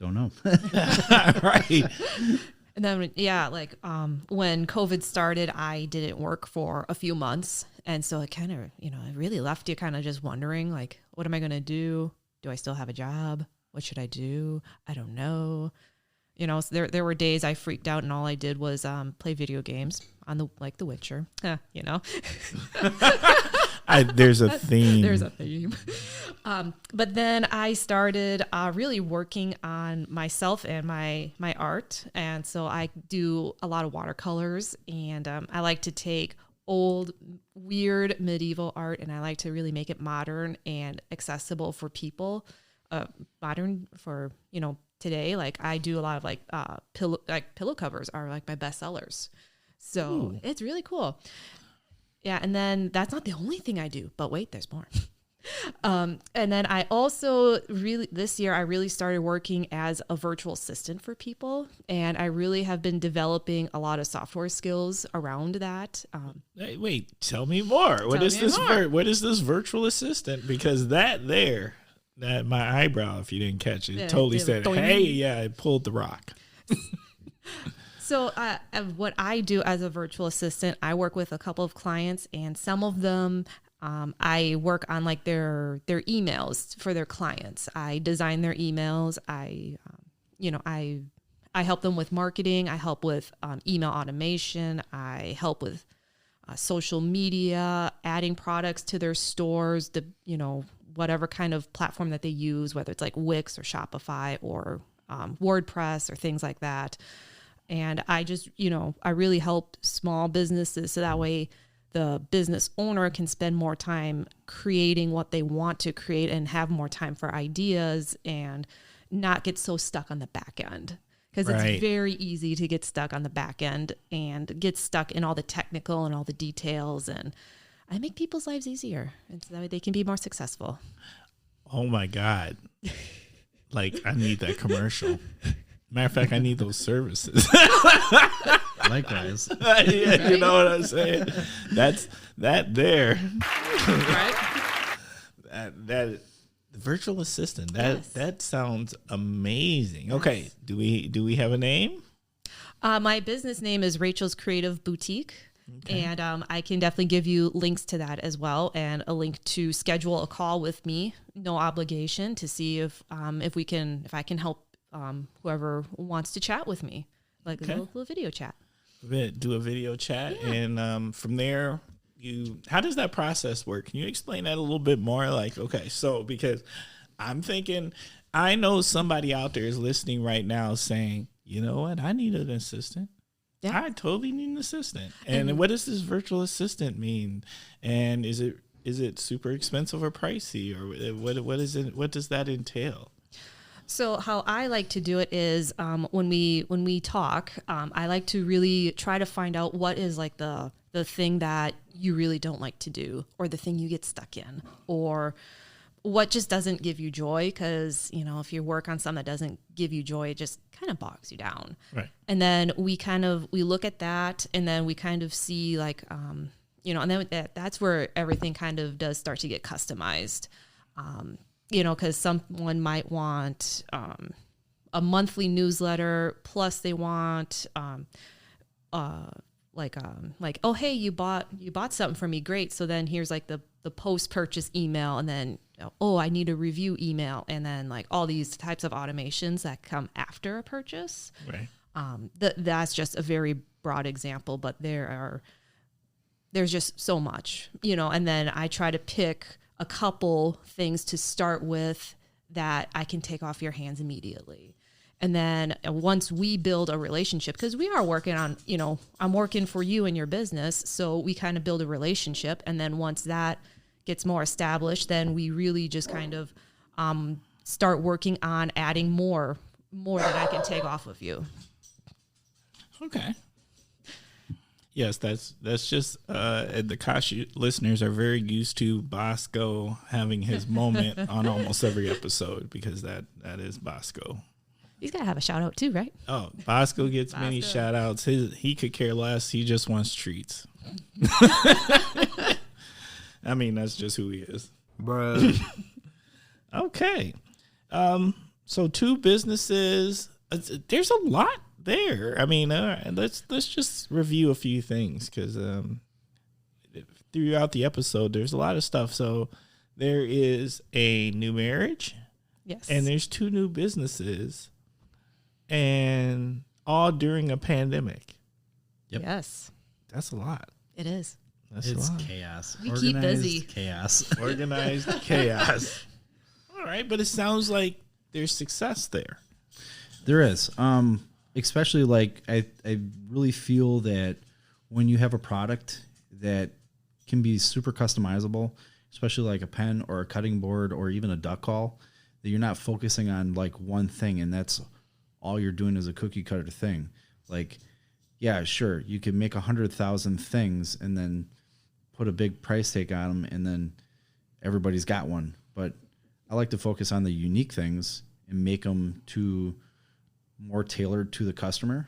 B: don't know.
A: All right.
C: And then, when COVID started, I didn't work for a few months. And so it kind of, it really left you kind of just wondering, like, what am I going to do? Do I still have a job? What should I do? I don't know. So there were days I freaked out and all I did was play video games on The Witcher.
A: There's a theme.
C: There's a theme. But then I started really working on myself and my art. And so I do a lot of watercolors, and I like to take old, weird medieval art, and I like to really make it modern and accessible for people. Modern for, today. Like I do a lot of pillow covers are like my best sellers. So It's really cool. Yeah. And then that's not the only thing I do, but wait, there's more. And then I also this year, I really started working as a virtual assistant for people. And I really have been developing a lot of software skills around that.
A: Hey, wait, tell me more. What is this virtual assistant? Because that my eyebrow, if you didn't catch it, totally said, hey, yeah, I pulled the rock.
C: So what I do as a virtual assistant, I work with a couple of clients, and some of them I work on like their emails for their clients. I design their emails. I help them with marketing. I help with email automation. I help with social media, adding products to their stores, whatever kind of platform that they use, whether it's like Wix or Shopify or WordPress or things like that. And I just, I really help small businesses so that way the business owner can spend more time creating what they want to create and have more time for ideas and not get so stuck on the back end. Because It's very easy to get stuck on the back end and get stuck in all the technical and all the details. And I make people's lives easier, and so that way they can be more successful.
A: Oh my God. Like, I need that commercial. Matter of fact, I need those services.
B: Likewise.
A: Yeah, you know what I'm saying? That's that there.
C: Right?
A: That virtual assistant. That sounds amazing. Okay. Do we have a name?
C: My business name is Rachel's Creative Boutique. Okay. And I can definitely give you links to that as well, and a link to schedule a call with me, no obligation, to see if I can help whoever wants to chat with me, like a little video chat.
A: Do a video chat, and from there, how does that process work? Can you explain that a little bit more? Like, okay, so because I'm thinking, I know somebody out there is listening right now saying, you know what, I need an assistant. Yeah. I totally need an assistant. And what does this virtual assistant mean? And is it super expensive or pricey, or what is it? What does that entail?
C: So how I like to do it is when we talk, I like to really try to find out what is like the thing that you really don't like to do, or the thing you get stuck in, or what just doesn't give you joy. Because, if you work on something that doesn't give you joy, it just kind of bogs you down. Right. And then we look at that, and then we kind of see like, and then that's where everything kind of does start to get customized. Because someone might want a monthly newsletter, plus they want oh, hey, you bought something for me, great. So then here's like the post-purchase email, and then I need a review email, and then like all these types of automations that come after a purchase.
A: Right.
C: That's just a very broad example, but there's just so much, and then I try to pick a couple things to start with that I can take off your hands immediately. And then once we build a relationship, because we are working on, I'm working for you and your business. So we kind of build a relationship. And then once that gets more established, then we really just kind of start working on adding more that I can take off of you.
A: Okay. Yes, that's just the Kosh listeners are very used to Bosco having his moment on almost every episode, because that is Bosco.
C: He's got to have a shout out too, right?
A: Oh, Bosco gets many shout outs. He could care less. He just wants treats. I mean, that's just who he is.
B: Bruh.
A: Okay. So 2 businesses. There's a lot there. I mean, let's just review a few things, because throughout the episode, there's a lot of stuff. So there is a new marriage.
C: Yes.
A: And there's 2 new businesses, and all during a pandemic.
B: Yep.
C: Yes.
A: That's a lot.
C: It is.
A: That's
B: It's
A: a lot.
B: chaos.
C: We keep busy.
B: Chaos.
A: Organized chaos. All right, but it sounds like there's success there.
B: There is. Especially like I really feel that when you have a product that can be super customizable, especially like a pen or a cutting board or even a duck call, that you're not focusing on like one thing and that's all you're doing is a cookie cutter thing. Like, yeah, sure, you can make 100,000 things and then put a big price tag on them and then everybody's got one. But I like to focus on the unique things and make them more tailored to the customer.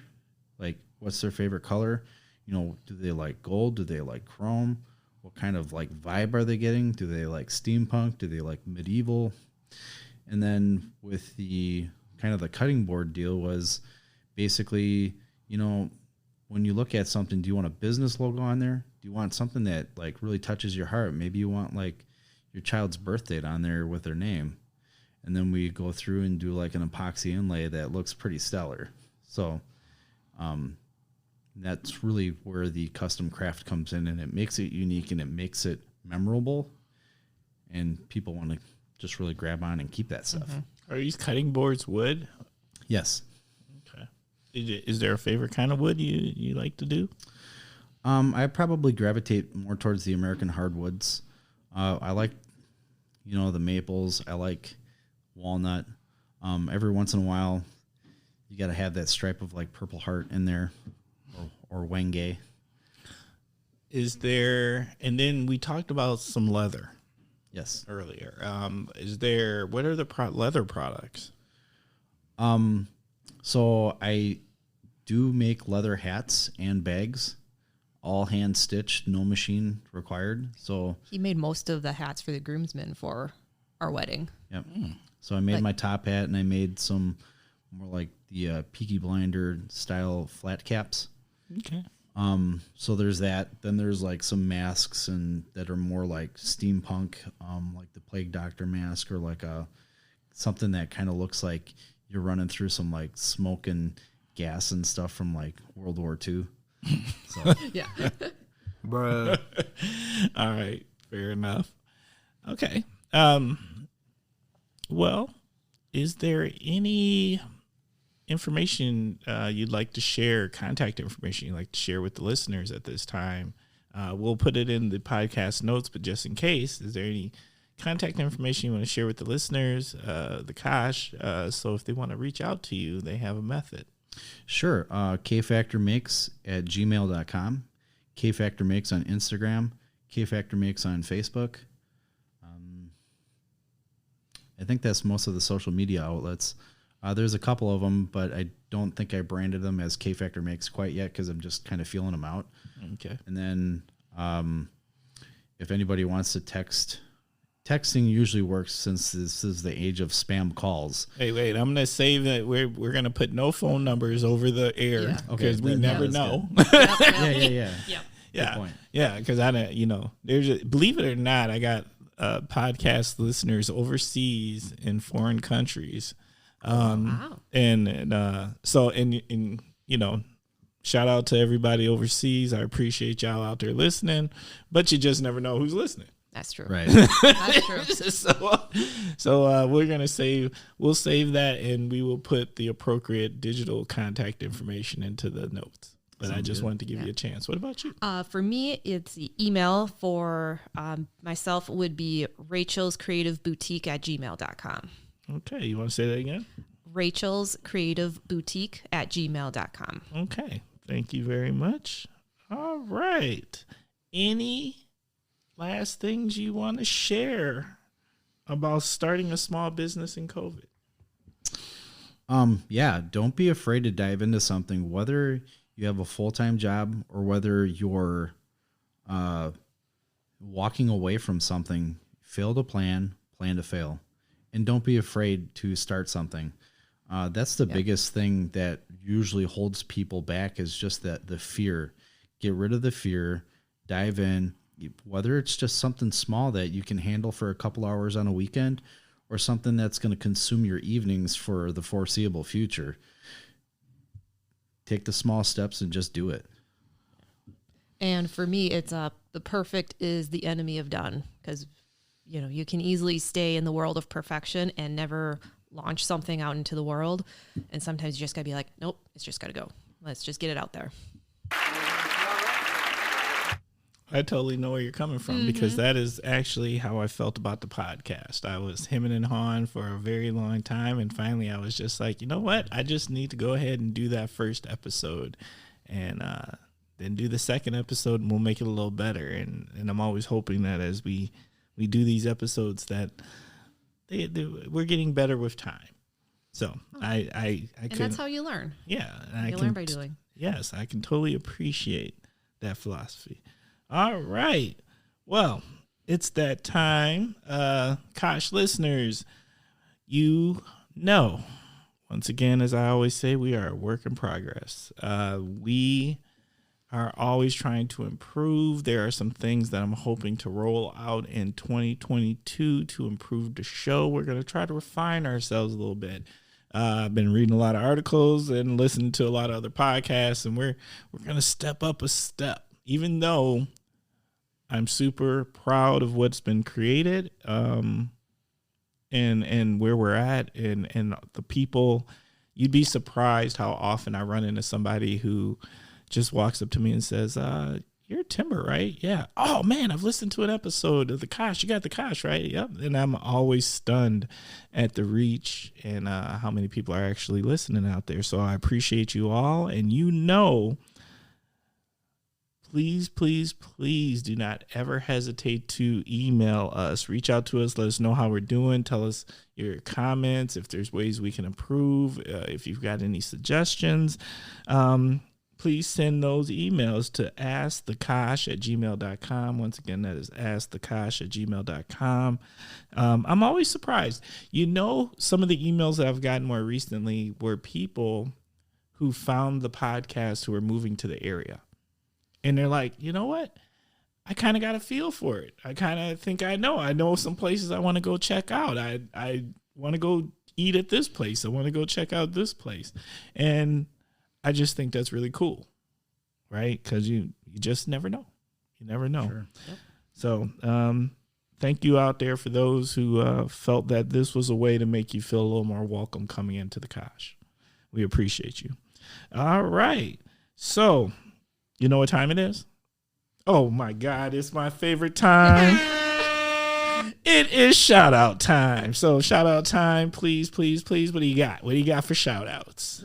B: Like, what's their favorite color? You know, do they like gold? Do they like chrome? What kind of like vibe are they getting? Do they like steampunk? Do they like medieval? And then with the kind of the cutting board deal was basically, you know, when you look at something, do you want a business logo on there? Do you want something that like really touches your heart? Maybe you want like your child's birth date on there with their name. And then we go through and do like an epoxy inlay that looks pretty stellar. So that's really where the custom craft comes in, and it makes it unique and it makes it memorable. And people want to just really grab on and keep that stuff.
C: Mm-hmm.
A: Are these cutting boards wood?
B: Yes.
A: Okay. Is there a favorite kind of wood you like to do?
B: I probably gravitate more towards the American hardwoods. I like, you know, the maples. I like walnut. Every once in a while, you got to have that stripe of like Purple Heart in there, or Wenge.
A: Is there? And then we talked about some leather.
B: Yes.
A: Earlier. Is there? What are the leather products?
B: So I do make leather hats and bags, all hand stitched, no machine required. So
C: He made most of the hats for the groomsmen for our wedding.
B: yep. So I made my top hat, and I made some more like the Peaky Blinder style flat caps.
A: Okay.
B: So there's that. Then there's like some masks and that are more like steampunk, like the Plague Doctor mask, or like something that kind of looks like you're running through some like smoke and gas and stuff from like World War II. So
C: Yeah.
B: bruh.
A: All right. Fair enough. Okay. Well, is there any information you'd like to share, contact information you'd like to share with the listeners at this time? We'll put it in the podcast notes, but just in case, is there any contact information you want to share with the listeners, the Kosh, so if they want to reach out to you, they have a method?
B: Sure. kfactormakes@gmail.com. kfactormakes on Instagram. kfactormakes on Facebook. I think that's most of the social media outlets. There's a couple of them, but I don't think I branded them as K Factor Makes quite yet because I'm just kind of feeling them out.
A: Okay.
B: And then if anybody wants to texting usually works since this is the age of spam calls.
A: Hey, wait, I'm going to save that. We're going to put no phone numbers over the air
C: Yeah.
A: because we never know.
B: Yeah.
C: Yep.
A: Yeah.
B: point.
A: Yeah. Because I don't, believe it or not, I got podcast listeners overseas in foreign countries.
C: Wow.
A: And shout out to everybody overseas. I appreciate y'all out there listening, but you just never know who's listening.
C: That's true.
B: Right.
C: That's true.
A: So we'll save that, and we will put the appropriate digital contact information into the notes. But I just wanted to give you a chance. What about you?
C: For me, it's the email for myself would be rachelscreativeboutique@gmail.com.
A: Okay. You want to say that again?
C: rachelscreativeboutique@gmail.com.
A: Okay. Thank you very much. All right. Any last things you want to share about starting a small business in COVID?
B: Yeah, don't be afraid to dive into something, whether you have a full-time job or whether you're walking away from something. Fail to plan to fail. And don't be afraid to start something. That's the biggest thing that usually holds people back, is just that the fear. Get rid of the fear, dive in, whether it's just something small that you can handle for a couple hours on a weekend or something that's going to consume your evenings for the foreseeable future. Take the small steps and just do it.
C: And for me, it's the perfect is the enemy of done, because you can easily stay in the world of perfection and never launch something out into the world. And sometimes you just gotta be like, nope, it's just gotta go. Let's just get it out there.
A: I totally know where you're coming from, because that is actually how I felt about the podcast. I was hemming and hawing for a very long time, and finally I was just like, you know what? I just need to go ahead and do that first episode, and then do the second episode, and we'll make it a little better. And I'm always hoping that as we do these episodes, that we're getting better with time. So I
C: and that's how you learn.
A: Yeah,
C: you learn by doing.
A: Yes, I can totally appreciate that philosophy. All right. Well, it's that time. Kosh listeners, once again, as I always say, we are a work in progress. We are always trying to improve. There are some things that I'm hoping to roll out in 2022 to improve the show. We're going to try to refine ourselves a little bit. I've been reading a lot of articles and listening to a lot of other podcasts, and we're going to step up a step. Even though I'm super proud of what's been created, and where we're at, and the people, you'd be surprised how often I run into somebody who just walks up to me and says, "You're Timber, right?" "Yeah." "Oh man, I've listened to an episode of the Kosh. You got the Kosh, right?" "Yep." And I'm always stunned at the reach and how many people are actually listening out there. So I appreciate you all, and please, please, please do not ever hesitate to email us. Reach out to us. Let us know how we're doing. Tell us your comments, if there's ways we can improve, if you've got any suggestions. Please send those emails to askthekosh@gmail.com. Once again, that is askthekosh@gmail.com. I'm always surprised. Some of the emails that I've gotten more recently were people who found the podcast who are moving to the area. And they're like, you know what? I kind of got a feel for it. I kind of think I know some places I want to go check out. I want to go eat at this place. I want to go check out this place. And I just think that's really cool, right? Because you just never know. You never know.
B: Sure. Yep.
A: So thank you out there for those who felt that this was a way to make you feel a little more welcome coming into the Kosh. We appreciate you. All right. So you know what time it is? Oh, my God. It's my favorite time. It is shout out time. So shout out time. Please, please, please. What do you got? What do you got for shout outs?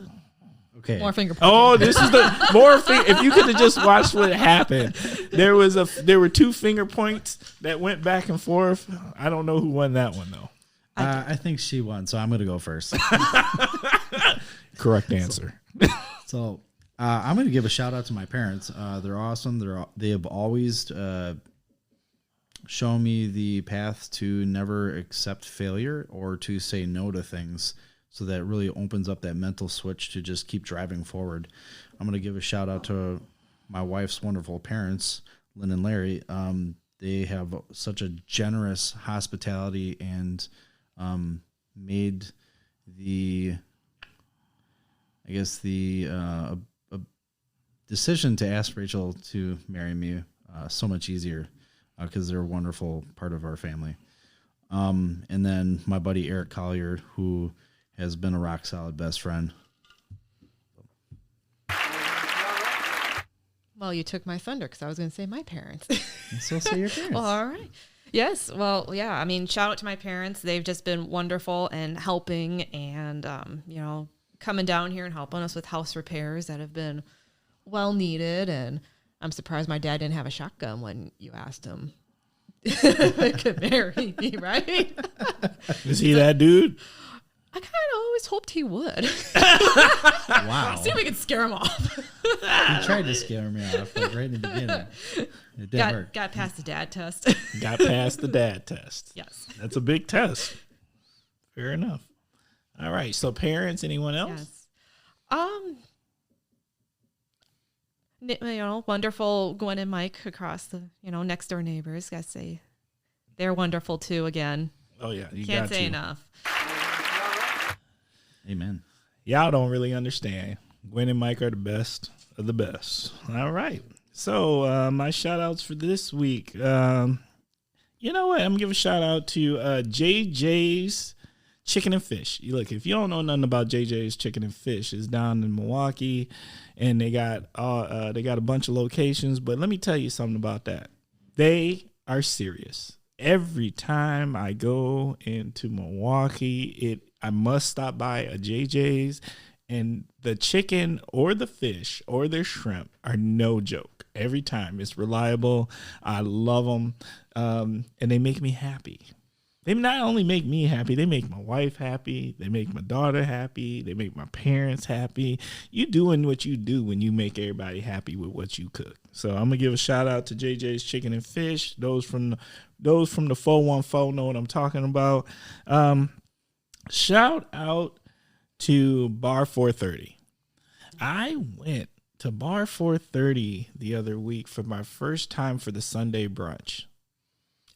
B: Okay.
C: More finger pointing.
A: Oh, this is the more finger. If you could have just watched what happened, there were 2 finger points that went back and forth. I don't know who won that one, though.
B: I think she won, so I'm going to go first.
A: Correct answer.
B: So I'm going to give a shout out to my parents. They're awesome. They have always shown me the path to never accept failure or to say no to things. So that really opens up that mental switch to just keep driving forward. I'm going to give a shout out to my wife's wonderful parents, Lynn and Larry. They have such a generous hospitality and made the decision to ask Rachel to marry me so much easier because they're a wonderful part of our family. And then my buddy Eric Collier, who has been a rock solid best friend.
C: Well, you took my thunder because I was going to say my parents.
B: So say your parents.
C: Well, all right. Yes. Well, yeah. I mean, shout out to my parents. They've just been wonderful and helping and, coming down here and helping us with house repairs that have been well needed. And I'm surprised my dad didn't have a shotgun when you asked him to marry me, right?
A: Is he that dude?
C: I kind of always hoped he would.
B: Wow.
C: See if we could scare him off.
B: He tried to scare me off right in the beginning. It didn't work.
C: Got past the dad test.
A: Got past the dad test.
C: Yes.
A: That's a big test. Fair enough. All right. So parents, anyone else?
C: Yes. Wonderful Gwen and Mike across the, next door neighbors. Gotta say, they're wonderful too. Again.
A: Oh yeah. You
C: Can't
A: got
C: say
A: to.
C: enough.
B: Amen.
A: Y'all don't really understand. Gwen and Mike are the best of the best. All right. So my shout outs for this week. You know what? I'm gonna give a shout out to JJ's Chicken and Fish. Look, if you don't know nothing about JJ's Chicken and Fish, it's down in Milwaukee, and they got a bunch of locations. But let me tell you something about that. They are serious. Every time I go into Milwaukee, I must stop by a JJ's, and the chicken or the fish or their shrimp are no joke. Every time it's reliable. I love them, and they make me happy. They not only make me happy, they make my wife happy. They make my daughter happy. They make my parents happy. You doing what you do when you make everybody happy with what you cook. So I'm gonna give a shout out to JJ's Chicken and Fish. Those from the 414 know what I'm talking about. Shout out to Bar 430. I went to Bar 430 the other week for my first time for the Sunday brunch.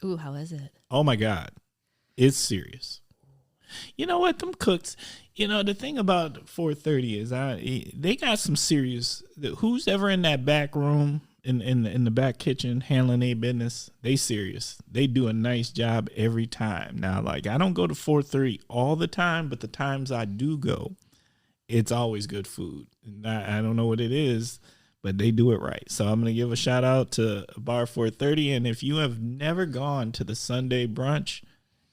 C: Ooh, how is it?
A: Oh my God. It's serious. You know what? Them cooks, the thing about 430 is they got some serious, who's ever in that back room in the back kitchen handling their business, they serious. They do a nice job every time. Now, like, I don't go to 430 all the time, but the times I do go, it's always good food. And I don't know what it is, but they do it right. So I'm going to give a shout out to Bar 430. And if you have never gone to the Sunday brunch,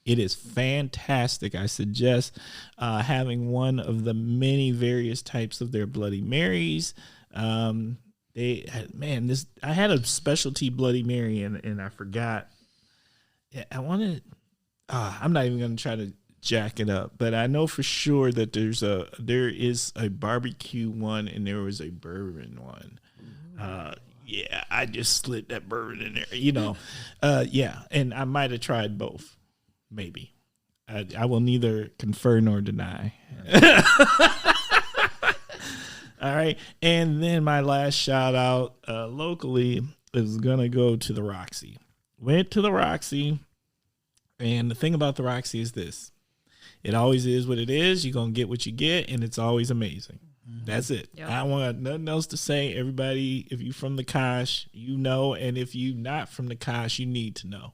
A: it is fantastic. I suggest having one of the many various types of their Bloody Marys. I had a specialty Bloody Mary and I forgot. I'm not even going to try to jack it up, but I know for sure that there is a barbecue one and there was a bourbon one. Yeah, I just slid that bourbon in there, yeah, and I might have tried both. Maybe. I will neither confer nor deny. All right. And then my last shout out locally is going to go to the Roxy. Went to the Roxy. And the thing about the Roxy is this. It always is what it is. You're going to get what you get, and it's always amazing. Mm-hmm. That's it. Yep. I don't want nothing else to say. Everybody, if you're from the Kosh, you know. And if you're not from the Kosh, you need to know.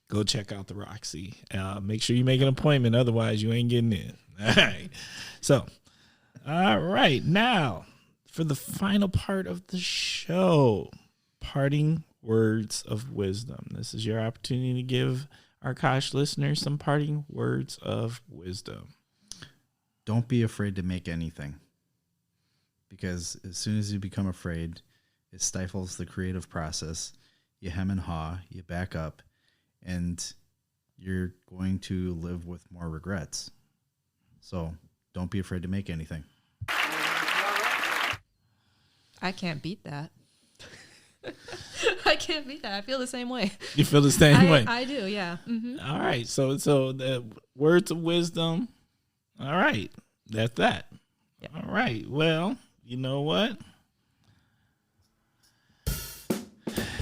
A: Go check out the Roxy. Make sure you make an appointment. Otherwise, you ain't getting in. All right. So, all right. Now, for the final part of the show, parting words of wisdom. This is your opportunity to give our Kosh listeners some parting words of wisdom.
B: Don't be afraid to make anything. Because as soon as you become afraid, it stifles the creative process. You hem and haw, you back up, and you're going to live with more regrets. So don't be afraid to make anything.
C: I can't beat that. I can't beat that. I feel the same way.
A: You feel the same way?
C: I do, yeah. Mm-hmm.
A: All right. So the words of wisdom. All right. That's that. Yep. All right. Well, you know what?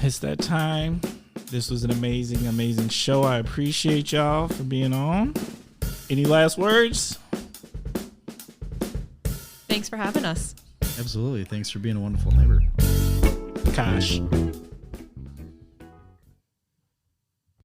A: It's that time. This was an amazing, amazing show. I appreciate y'all for being on. Any last words?
C: Thanks for having us.
B: Absolutely. Thanks for being a wonderful neighbor.
A: Kosh.